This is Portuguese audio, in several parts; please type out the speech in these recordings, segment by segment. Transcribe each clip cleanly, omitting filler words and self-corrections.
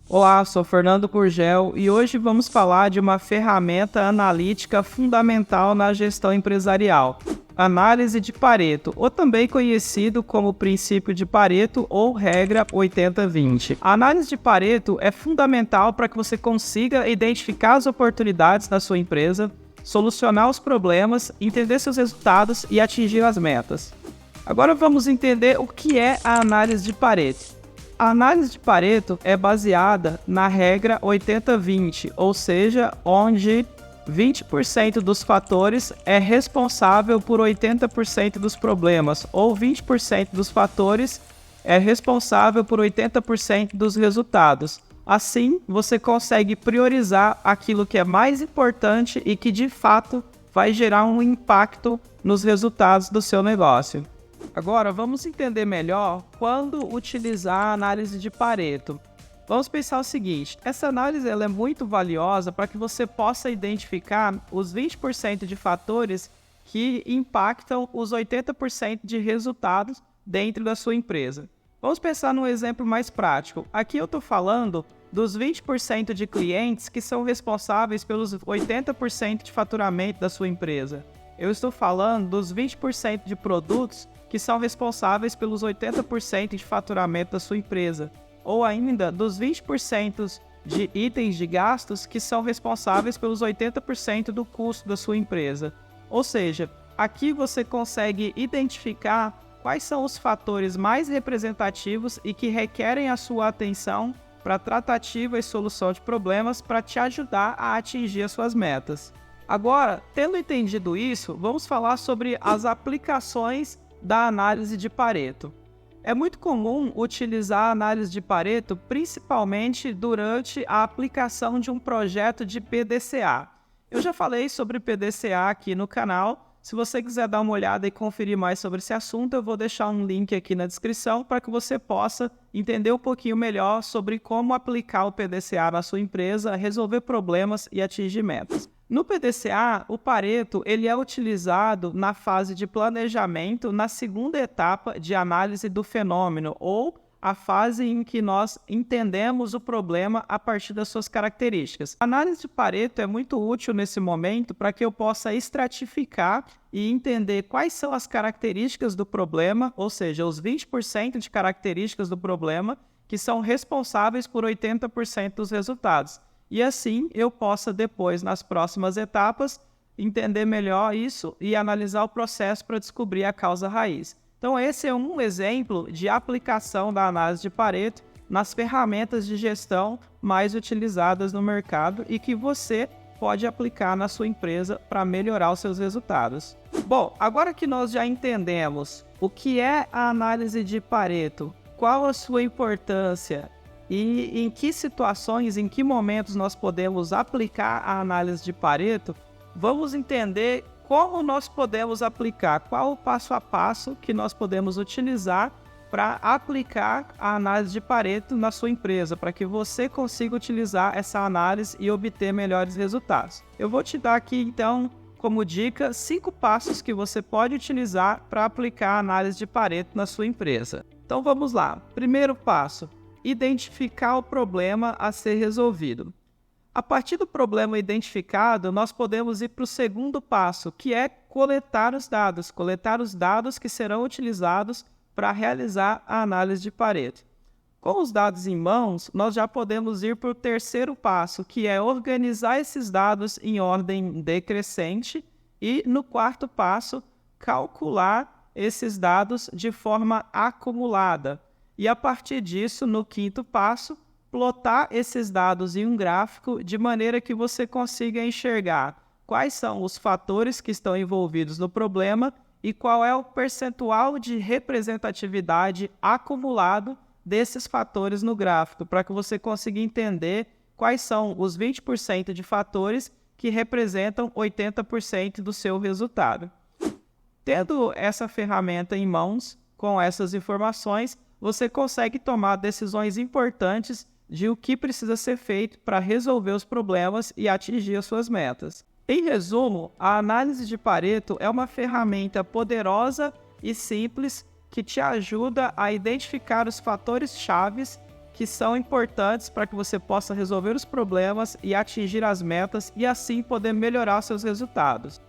Olá, sou Fernando Gurgel e hoje vamos falar de uma ferramenta analítica fundamental na gestão empresarial, análise de Pareto, ou também conhecido como princípio de Pareto ou regra 80-20. A análise de Pareto é fundamental para que você consiga identificar as oportunidades na sua empresa, solucionar os problemas, entender seus resultados e atingir as metas. Agora vamos entender o que é a análise de Pareto. A análise de Pareto é baseada na regra 80-20, ou seja, onde 20% dos fatores é responsável por 80% dos problemas, ou 20% dos fatores é responsável por 80% dos resultados. Assim, você consegue priorizar aquilo que é mais importante e que de fato vai gerar um impacto nos resultados do seu negócio. Agora, vamos entender melhor quando utilizar a análise de Pareto. Vamos pensar o seguinte, essa análise ela é muito valiosa para que você possa identificar os 20% de fatores que impactam os 80% de resultados dentro da sua empresa. Vamos pensar num exemplo mais prático. Aqui eu estou falando dos 20% de clientes que são responsáveis pelos 80% de faturamento da sua empresa. Eu estou falando dos 20% de produtos que são responsáveis pelos 80% de faturamento da sua empresa, ou ainda dos 20% de itens de gastos que são responsáveis pelos 80% do custo da sua empresa. Ou seja, aqui você consegue identificar quais são os fatores mais representativos e que requerem a sua atenção para tratativa e solução de problemas para te ajudar a atingir as suas metas. Agora, tendo entendido isso, vamos falar sobre as aplicações da análise de Pareto. É muito comum utilizar a análise de Pareto principalmente durante a aplicação de um projeto de PDCA. Eu já falei sobre PDCA aqui no canal. Se você quiser dar uma olhada e conferir mais sobre esse assunto, eu vou deixar um link aqui na descrição para que você possa entender um pouquinho melhor sobre como aplicar o PDCA na sua empresa, resolver problemas e atingir metas. No PDCA, o Pareto ele é utilizado na fase de planejamento, na segunda etapa de análise do fenômeno, ou a fase em que nós entendemos o problema a partir das suas características. A análise de Pareto é muito útil nesse momento para que eu possa estratificar e entender quais são as características do problema, ou seja, os 20% de características do problema que são responsáveis por 80% dos resultados. E assim eu possa depois, nas próximas etapas, entender melhor isso e analisar o processo para descobrir a causa raiz. Então esse é um exemplo de aplicação da análise de Pareto nas ferramentas de gestão mais utilizadas no mercado e que você pode aplicar na sua empresa para melhorar os seus resultados. Bom, agora que nós já entendemos o que é a análise de Pareto, qual a sua importância e em que situações, em que momentos nós podemos aplicar a análise de Pareto, vamos entender como nós podemos aplicar, qual o passo a passo que nós podemos utilizar para aplicar a análise de Pareto na sua empresa, para que você consiga utilizar essa análise e obter melhores resultados. Eu vou te dar aqui então, como dica, 5 passos que você pode utilizar para aplicar a análise de Pareto na sua empresa. Então vamos lá. Primeiro passo: identificar o problema a ser resolvido. A partir do problema identificado, nós podemos ir para o segundo passo, que é coletar os dados que serão utilizados para realizar a análise de Pareto. Com os dados em mãos, nós já podemos ir para o terceiro passo, que é organizar esses dados em ordem decrescente e, no quarto passo, calcular esses dados de forma acumulada. E a partir disso, no quinto passo, plotar esses dados em um gráfico de maneira que você consiga enxergar quais são os fatores que estão envolvidos no problema e qual é o percentual de representatividade acumulado desses fatores no gráfico, para que você consiga entender quais são os 20% de fatores que representam 80% do seu resultado. Tendo essa ferramenta em mãos, com essas informações, você consegue tomar decisões importantes de o que precisa ser feito para resolver os problemas e atingir as suas metas. Em resumo, a análise de Pareto é uma ferramenta poderosa e simples que te ajuda a identificar os fatores chaves que são importantes para que você possa resolver os problemas e atingir as metas e assim poder melhorar seus resultados.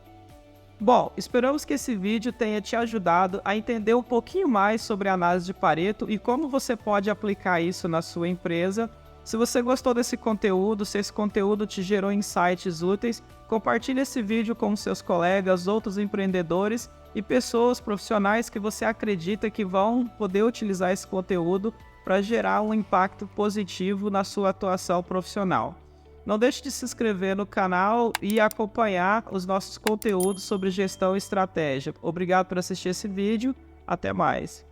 Bom, esperamos que esse vídeo tenha te ajudado a entender um pouquinho mais sobre a análise de Pareto e como você pode aplicar isso na sua empresa. Se você gostou desse conteúdo, se esse conteúdo te gerou insights úteis, compartilhe esse vídeo com seus colegas, outros empreendedores e pessoas profissionais que você acredita que vão poder utilizar esse conteúdo para gerar um impacto positivo na sua atuação profissional. Não deixe de se inscrever no canal e acompanhar os nossos conteúdos sobre gestão e estratégia. Obrigado por assistir esse vídeo. Até mais.